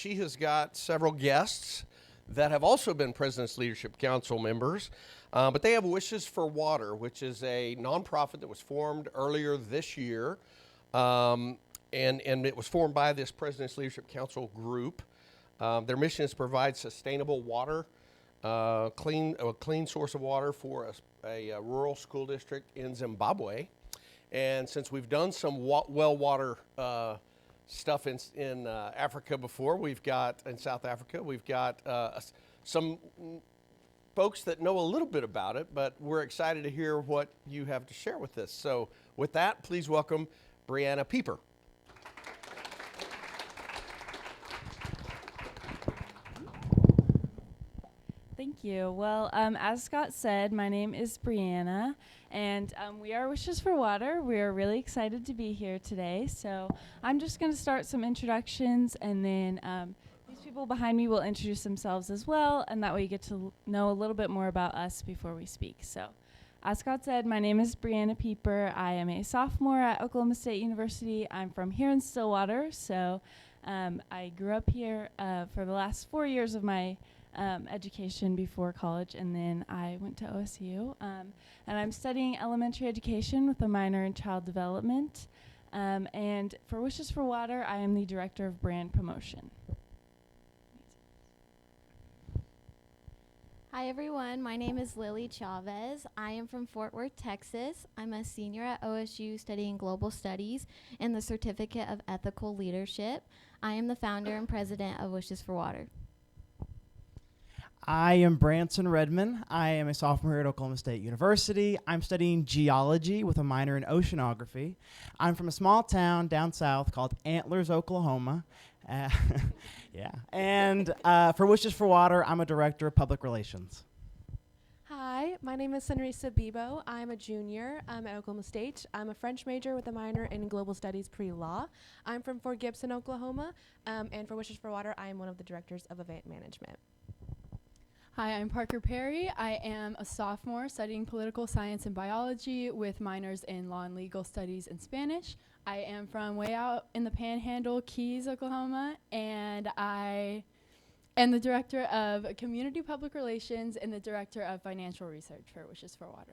she has got several guests that have also been President's Leadership Council members. But they have Wishes for Water, which is a nonprofit that was formed earlier this year. And it was formed by this President's Leadership Council group. Their mission is to provide sustainable water, a clean source of water for a rural school district in Zimbabwe. And since we've done some well water stuff in Africa before, in South Africa, we've got some folks that know a little bit about it, but we're excited to hear what you have to share with us. So with that, please welcome Brianna Pieper. Thank you. Well, as Scott said, my name is Brianna, and we are Wishes for Water. We are really excited to be here today. So I'm just going to start some introductions, and then these people behind me will introduce themselves as well, and that way you get to know a little bit more about us before we speak. So as Scott said, my name is Brianna Pieper. I am a sophomore at Oklahoma State University. I'm from here in Stillwater, so I grew up here for the last 4 years of my education before college, and then I went to OSU, and I'm studying elementary education with a minor in child development, and for Wishes for Water, I am the director of brand promotion. Hi everyone, my name is Lily Chavez. I am from Fort Worth, Texas. I'm a senior at OSU studying global studies and the Certificate of Ethical Leadership. I am the founder and president of Wishes for Water. I am Branson Redman. I am a sophomore here at Oklahoma State University. I'm studying geology with a minor in oceanography. I'm from a small town down south called Antlers, Oklahoma. Yeah. And for Wishes for Water, I'm a director of public relations. Hi, my name is Sunrisa Bibo. I'm a junior at Oklahoma State. I'm a French major with a minor in global studies pre-law. I'm from Fort Gibson, Oklahoma. And for Wishes for Water, I am one of the directors of event management. Hi, I'm Parker Perry. I am a sophomore studying political science and biology with minors in law and legal studies and Spanish. I am from way out in the Panhandle, Keys, Oklahoma, and I am the director of community public relations and the director of financial research for Wishes for Water.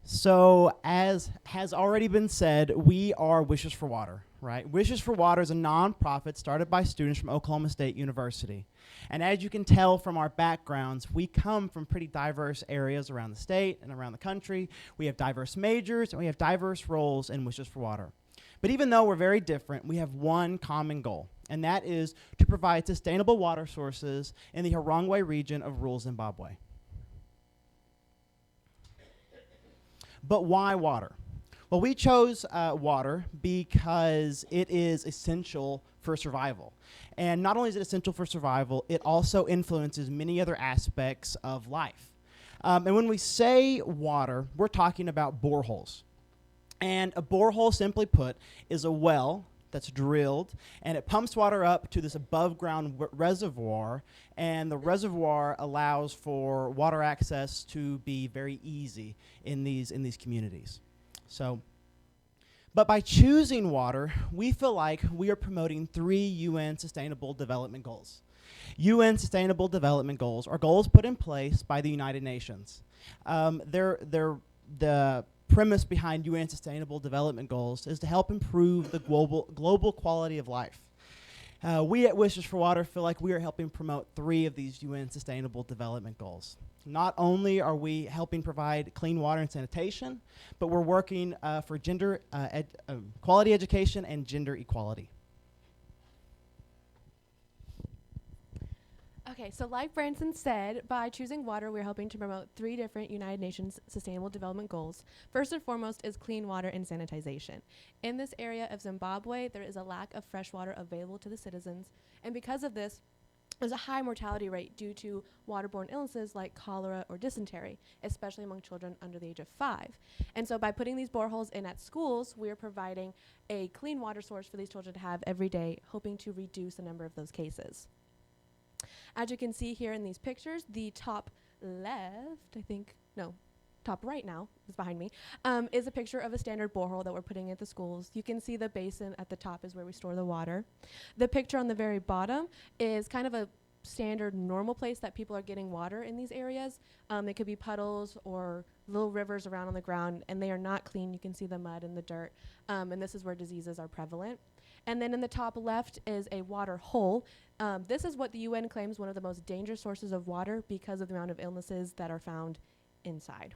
So, as has already been said, we are Wishes for Water, right? Wishes for Water is a nonprofit started by students from Oklahoma State University. And as you can tell from our backgrounds, we come from pretty diverse areas around the state and around the country. We have diverse majors and we have diverse roles in Wishes for Water. But even though we're very different, we have one common goal, and that is to provide sustainable water sources in the Harongwe region of rural Zimbabwe. But why water? Well, we chose water because it is essential for survival. And not only is it essential for survival, it also influences many other aspects of life. And when we say water, we're talking about boreholes. And a borehole, simply put, is a well that's drilled, and it pumps water up to this above-ground reservoir, and the reservoir allows for water access to be very easy in these communities. So, but by choosing water, we feel like we are promoting 3 UN Sustainable Development Goals. UN Sustainable Development Goals are goals put in place by the United Nations. They're the premise behind UN Sustainable Development Goals is to help improve the global quality of life. We at Wishes for Water feel like we are helping promote 3 of these UN Sustainable Development Goals. Not only are we helping provide clean water and sanitation, but we're working for gender quality education and gender equality. Okay, so like Branson said, by choosing water, we're helping to promote 3 different United Nations Sustainable Development Goals. First and foremost is clean water and sanitization. In this area of Zimbabwe, there is a lack of fresh water available to the citizens, and because of this, there's a high mortality rate due to waterborne illnesses like cholera or dysentery, especially among children under the age of 5. And so by putting these boreholes in at schools, we're providing a clean water source for these children to have every day, hoping to reduce the number of those cases. As you can see here in these pictures, the top left, top right now, is behind me, is a picture of a standard borehole that we're putting at the schools. You can see the basin at the top is where we store the water. The picture on the very bottom is kind of a standard normal place that people are getting water in these areas. They could be puddles or little rivers around on the ground, and they are not clean. You can see the mud and the dirt, and this is where diseases are prevalent. And then in the top left is a water hole. This is what the UN claims one of the most dangerous sources of water because of the amount of illnesses that are found inside.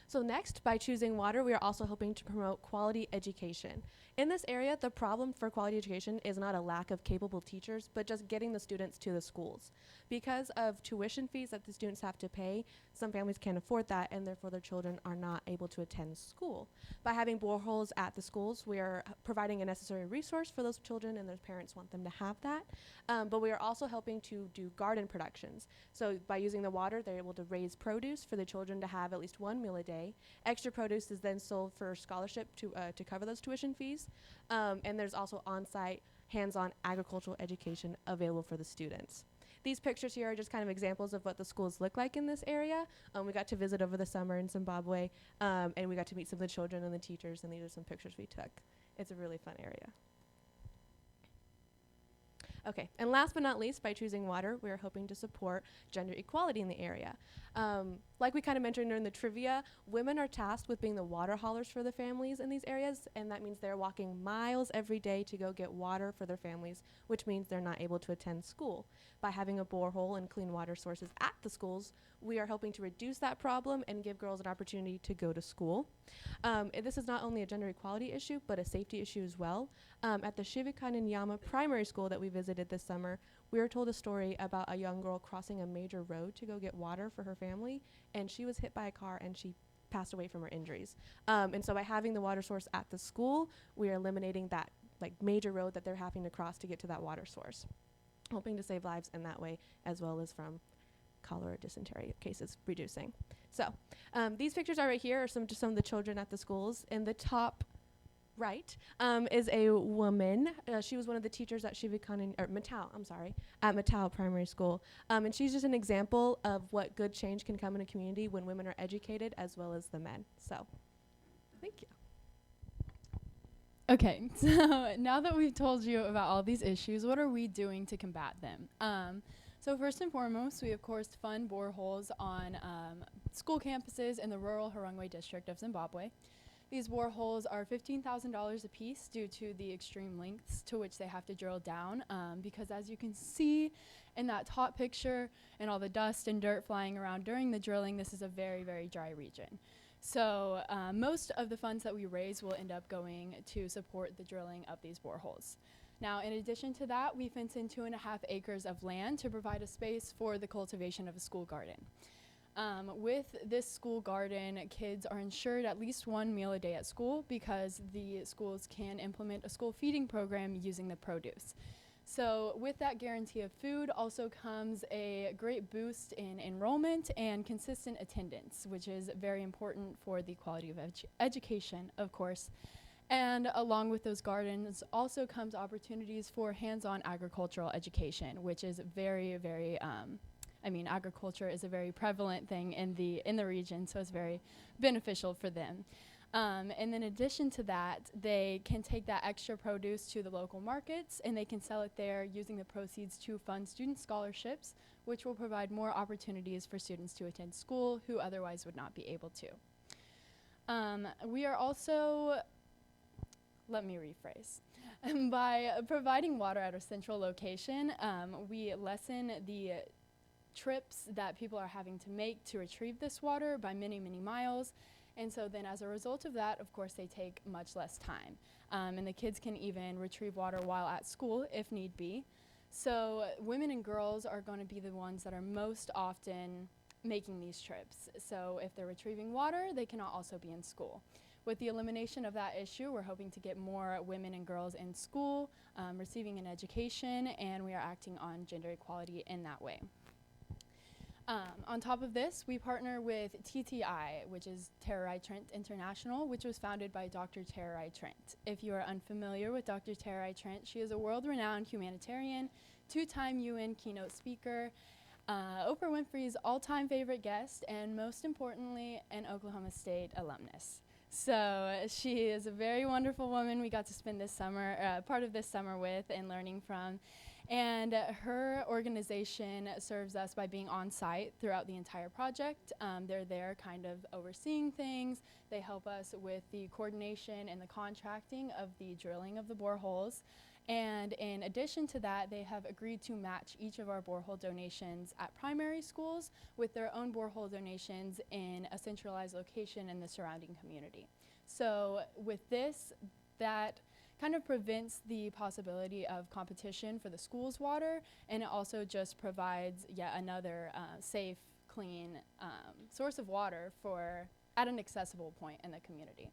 So next, by choosing water, we are also hoping to promote quality education. In this area, the problem for quality education is not a lack of capable teachers, but just getting the students to the schools. Because of tuition fees that the students have to pay, some families can't afford that, and therefore their children are not able to attend school. By having boreholes at the schools, we are providing a necessary resource for those children, and their parents want them to have that. But we are also helping to do garden productions. So by using the water, they're able to raise produce for the children to have at least one meal a day. Extra produce is then sold for scholarship to cover those tuition fees. And there's also on-site, hands-on agricultural education available for the students. These pictures here are just kind of examples of what the schools look like in this area. We got to visit over the summer in Zimbabwe, and we got to meet some of the children and the teachers, and these are some pictures we took. It's a really fun area. Okay, and last but not least, by choosing water, we are hoping to support gender equality in the area. Like we kind of mentioned during the trivia, women are tasked with being the water haulers for the families in these areas, and that means they're walking miles every day to go get water for their families, which means they're not able to attend school. By having a borehole and clean water sources at the schools, we are hoping to reduce that problem and give girls an opportunity to go to school. This is not only a gender equality issue, but a safety issue as well. At the Shivakananyama Primary School that we visited this summer, we were told a story about a young girl crossing a major road to go get water for her family, and she was hit by a car and she passed away from her injuries. And so by having the water source at the school, we are eliminating that major road that they're having to cross to get to that water source, hoping to save lives in that way, as well as from cholera, dysentery cases reducing. So these pictures are right here are some of the children at the schools. In the top right is a woman. She was one of the teachers at at Matau Primary School. And she's just an example of what good change can come in a community when women are educated as well as the men. So thank you. Okay, so now that we've told you about all these issues, what are we doing to combat them? So first and foremost, we of course fund boreholes on school campuses in the rural Harangwe district of Zimbabwe. These boreholes are $15,000 a piece due to the extreme lengths to which they have to drill down, because as you can see in that top picture and all the dust and dirt flying around during the drilling, this is a very, very dry region. So most of the funds that we raise will end up going to support the drilling of these boreholes. Now, in addition to that, we fence in 2.5 acres of land to provide a space for the cultivation of a school garden. With this school garden, kids are ensured at least one meal a day at school because the schools can implement a school feeding program using the produce. So with that guarantee of food also comes a great boost in enrollment and consistent attendance, which is very important for the quality of education, of course. And along with those gardens also comes opportunities for hands-on agricultural education, which is very, very, agriculture is a very prevalent thing in the region, so it's very beneficial for them. And then in addition to that, they can take that extra produce to the local markets and they can sell it there using the proceeds to fund student scholarships, which will provide more opportunities for students to attend school who otherwise would not be able to. We are also, let me rephrase. By providing water at a central location, we lessen the trips that people are having to make to retrieve this water by many, many miles. And so then as a result of that, of course, they take much less time. And the kids can even retrieve water while at school if need be. So women and girls are going to be the ones that are most often making these trips. So if they're retrieving water, they cannot also be in school. With the elimination of that issue, we're hoping to get more women and girls in school, receiving an education, and we are acting on gender equality in that way. On top of this, we partner with TTI, which is Tererai Trent International, which was founded by Dr. Tererai Trent. If you are unfamiliar with Dr. Tererai Trent, she is a world-renowned humanitarian, 2-time UN keynote speaker, Oprah Winfrey's all-time favorite guest, and most importantly, an Oklahoma State alumnus. So she is a very wonderful woman we got to spend this summer, part of this summer with and learning from. And her organization serves us by being on site throughout the entire project. They're there kind of overseeing things. They help us with the coordination and the contracting of the drilling of the boreholes. And in addition to that, they have agreed to match each of our borehole donations at primary schools with their own borehole donations in a centralized location in the surrounding community. So with this, that kind of prevents the possibility of competition for the school's water, and it also just provides yet another safe, clean source of water at an accessible point in the community.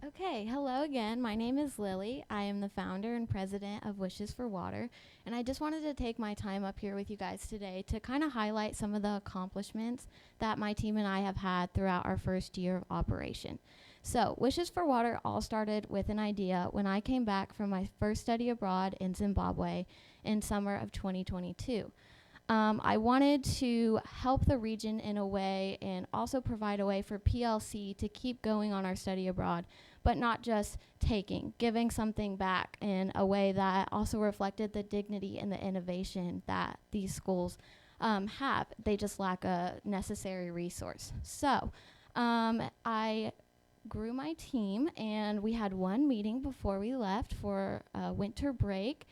Okay, hello again. My name is Lily. I am the founder and president of Wishes for Water, and I just wanted to take my time up here with you guys today to kind of highlight some of the accomplishments that my team and I have had throughout our first year of operation. So, Wishes for Water all started with an idea when I came back from my first study abroad in Zimbabwe in summer of 2022. I wanted to help the region in a way and also provide a way for PLC to keep going on our study abroad, but not just giving something back in a way that also reflected the dignity and the innovation that these schools have. They just lack a necessary resource. So I grew my team, and we had one meeting before we left for winter break.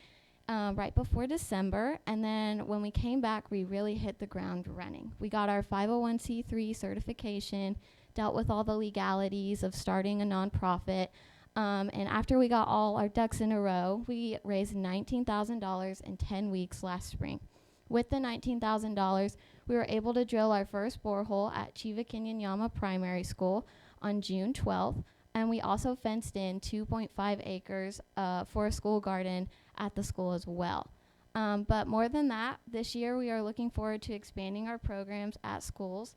Right before December, and then when we came back, we really hit the ground running. We got our 501c3 certification, dealt with all the legalities of starting a nonprofit, and after we got all our ducks in a row, we raised $19,000 in 10 weeks last spring. With the $19,000, we were able to drill our first borehole at Chivakinyanyama Primary School on June 12th, and we also fenced in 2.5 acres for a school garden at the school as well. But more than that, this year we are looking forward to expanding our programs at schools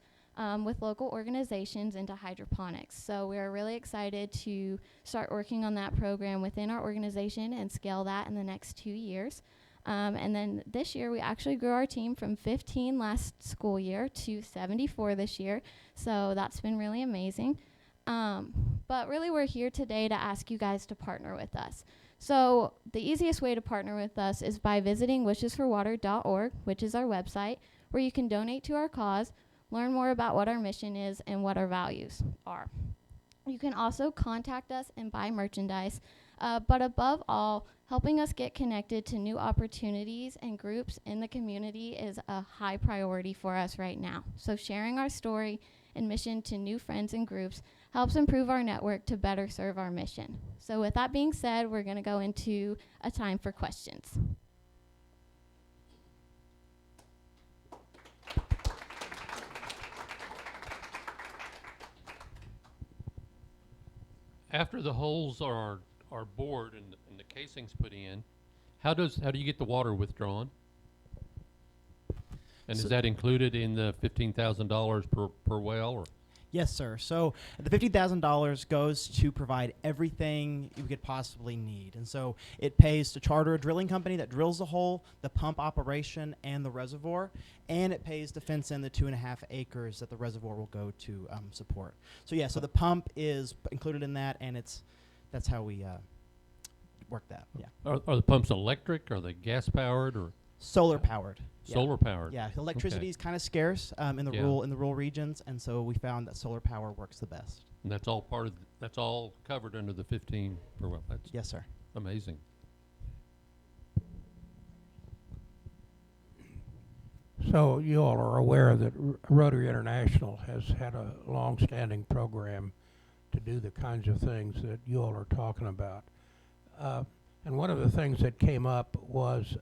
with local organizations into hydroponics. So we are really excited to start working on that program within our organization and scale that in the next 2 years. And then this year we actually grew our team from 15 last school year to 74 this year. So that's been really amazing. But really we're here today to ask you guys to partner with us. So the easiest way to partner with us is by visiting wishesforwater.org, which is our website, where you can donate to our cause, learn more about what our mission is and what our values are. You can also contact us and buy merchandise, but above all, helping us get connected to new opportunities and groups in the community is a high priority for us right now. So sharing our story and mission to new friends and groups helps improve our network to better serve our mission. So with that being said, we're going to go into a time for questions. After the holes are bored and the casings put in, how do you get the water withdrawn? And is that included in the $15,000 per well? Or? Yes, sir. So the $50,000 goes to provide everything you could possibly need. And so it pays to charter a drilling company that drills the hole, the pump operation, and the reservoir. And it pays to fence in the 2.5 acres that the reservoir will go to support. So yeah, so the pump is included in that, and that's how we work that. Yeah. Are the pumps electric? Are they gas powered or Solar powered. solar powered? Yeah, electricity is kind of scarce in the rural regions, and so we found that solar power works the best. And that's all that's all covered under the 15 per well. That's Yes, sir. amazing. So you all are aware that Rotary International has had a long-standing program to do the kinds of things that you all are talking about. And one of the things that came up was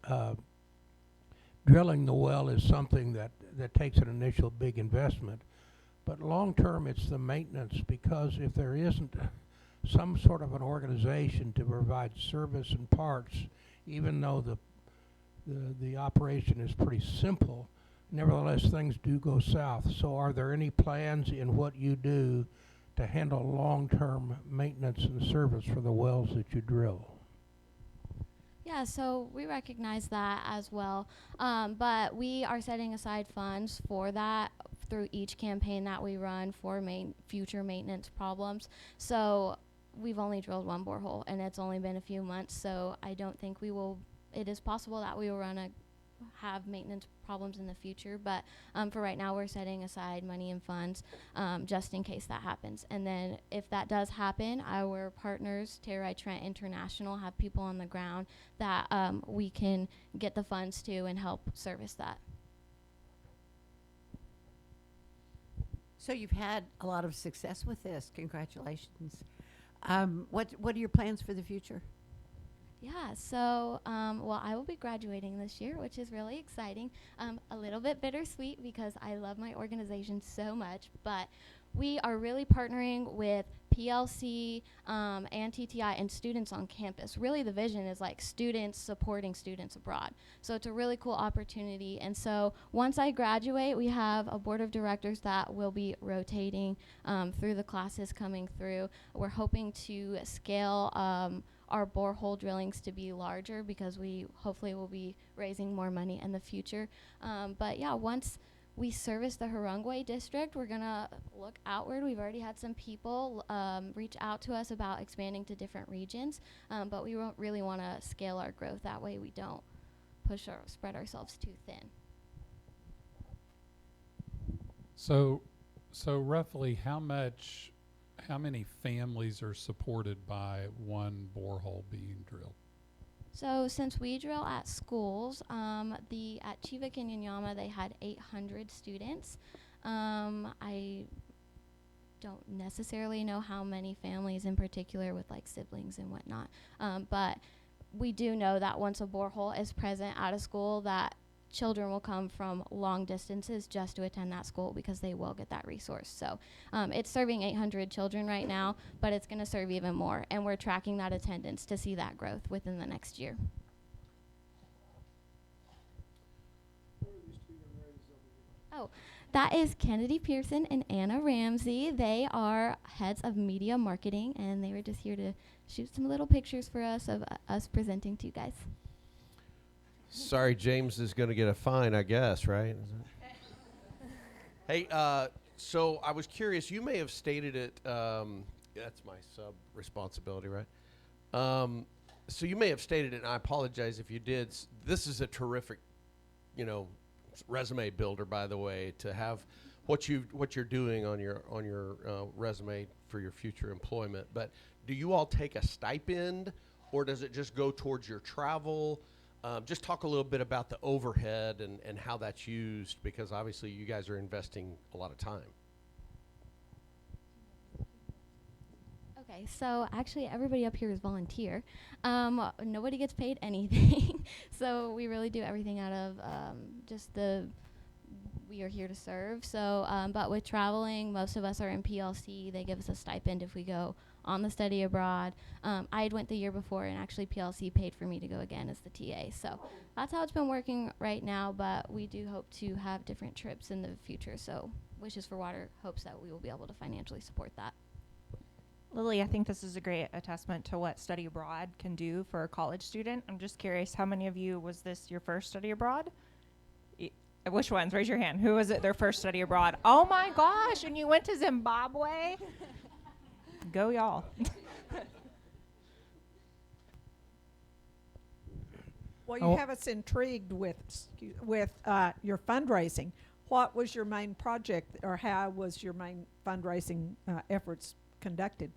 drilling the well is something that takes an initial big investment. But long-term, it's the maintenance, because if there isn't some sort of an organization to provide service and parts, even though the operation is pretty simple, nevertheless, things do go south. So are there any plans in what you do to handle long-term maintenance and service for the wells that you drill? Yeah, Yeah, so we recognize that as well. But we are setting aside funds for that through each campaign that we run for future maintenance problems. So we've only drilled one borehole, and it's only been a few months, so I don't think it is possible that we will have maintenance problems in the future, but for right now we're setting aside money and funds just in case that happens. And then if that does happen, our partners, Terrai Trent International, have people on the ground that we can get the funds to and help service that. So you've had a lot of success with this. Congratulations. What are your plans for the future? Yeah, so, well, I will be graduating this year, which is really exciting. A little bit bittersweet because I love my organization so much, but we are really partnering with PLC and TTI and students on campus. Really, the vision is like students supporting students abroad. So it's a really cool opportunity. And so once I graduate, we have a board of directors that will be rotating through the classes coming through. We're hoping to scale our borehole drillings to be larger because we hopefully will be raising more money in the future. But yeah, once we service the Harungwe district, we're gonna look outward. We've already had some people reach out to us about expanding to different regions, but we won't really wanna scale our growth. That way we don't spread ourselves too thin. So roughly how many families are supported by one borehole being drilled? So since we drill at schools, at Chivik and Yanyama, they had 800 students. I don't necessarily know how many families in particular with like siblings and whatnot, but we do know that once a borehole is present at a school, that children will come from long distances just to attend that school because they will get that resource. So it's serving 800 children right now, but it's going to serve even more, and we're tracking that attendance to see that growth within the next year. Oh, that is Kennedy Pearson and Anna Ramsey. They are heads of media marketing, and they were just here to shoot some little pictures for us of us presenting to you guys. Sorry, James is going to get a fine, I guess, right? Hey, so I was curious. You may have stated it. That's my sub-responsibility, right? So you may have stated it, and I apologize if you did. This is a terrific, resume builder, by the way, to have what you're doing on your resume for your future employment. But do you all take a stipend, or does it just go towards your travel? Just talk a little bit about the overhead and how that's used, because obviously you guys are investing a lot of time. Okay, so actually everybody up here is volunteer. Nobody gets paid anything. So we really do everything out of we are here to serve. So, but with traveling, most of us are in PLC. They give us a stipend if we go on the study abroad. I went the year before, and actually PLC paid for me to go again as the TA. So that's how it's been working right now, but we do hope to have different trips in the future. So Wishes for Water hopes that we will be able to financially support that. Lily, I think this is a great attestament to what study abroad can do for a college student. I'm just curious, how many of you, was this your first study abroad? Which ones? Raise your hand. Who was it their first study abroad? Oh my gosh, and you went to Zimbabwe? Go y'all. Well, you have us intrigued with your fundraising. What was your main project, or how was your main fundraising efforts conducted?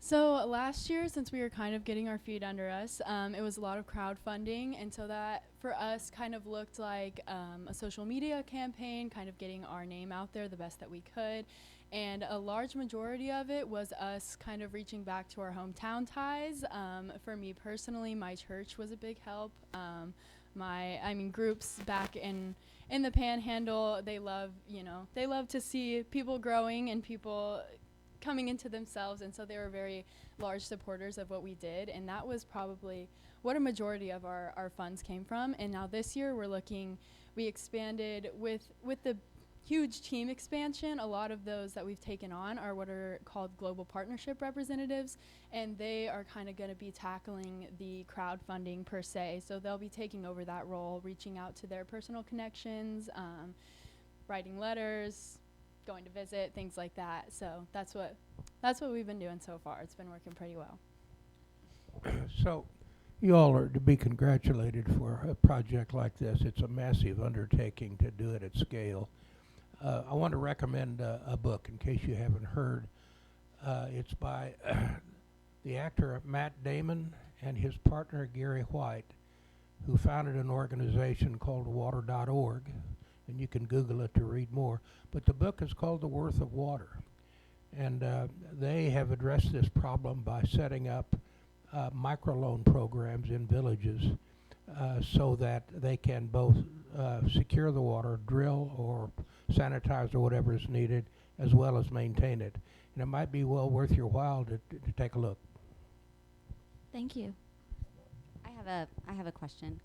So last year, since we were kind of getting our feet under us, it was a lot of crowdfunding, and so that for us kind of looked like a social media campaign, kind of getting our name out there the best that we could. And a large majority of it was us kind of reaching back to our hometown ties. For me personally, my church was a big help. Groups back in the Panhandle, they love to see people growing and people coming into themselves, and so they were very large supporters of what we did, and that was probably what a majority of our funds came from. And now this year we expanded with the huge team expansion. A lot of those that we've taken on are what are called global partnership representatives, and they are kind of going to be tackling the crowdfunding per se. So they'll be taking over that role, reaching out to their personal connections, writing letters, going to visit, things like that. So that's what we've been doing so far. It's been working pretty well. So you all are to be congratulated for a project like this. It's a massive undertaking to do it at scale. I want to recommend a book in case you haven't heard. It's by the actor Matt Damon and his partner Gary White, who founded an organization called water.org, and you can Google it to read more. But the book is called The Worth of Water, and they have addressed this problem by setting up microloan programs in villages so that they can both secure the water, drill or sanitize or whatever is needed, as well as maintain it. And it might be well worth your while to take a look. Thank you. I have a question.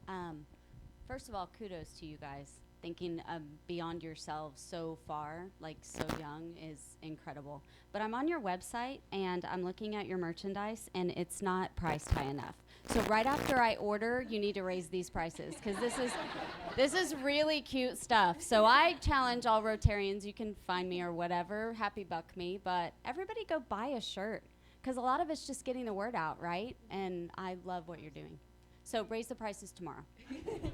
First of all, kudos to you guys. Thinking beyond yourselves so far, like so young, is incredible. But I'm on your website and I'm looking at your merchandise and it's not priced high enough. So right after I order, you need to raise these prices because this is really cute stuff. So I challenge all Rotarians, you can find me or whatever, happy buck me, but everybody go buy a shirt because a lot of it's just getting the word out, right? And I love what you're doing. So raise the prices tomorrow. Anything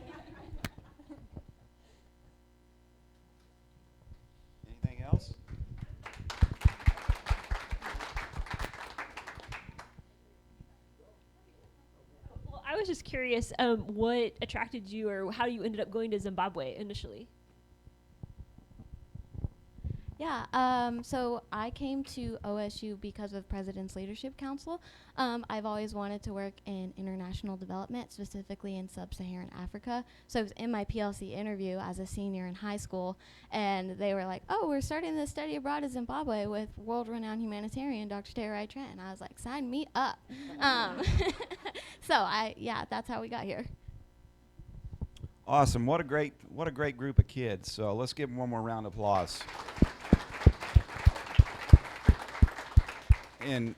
else? Well, I was just curious, what attracted you or how you ended up going to Zimbabwe initially? Yeah, so I came to OSU because of President's Leadership Council. I've always wanted to work in international development, specifically in sub-Saharan Africa. So it was in my PLC interview as a senior in high school, and they were like, oh, we're starting this study abroad in Zimbabwe with world-renowned humanitarian Dr. Terai Trent. And I was like, sign me up. So that's how we got here. Awesome. What a great group of kids. So let's give them one more round of applause. And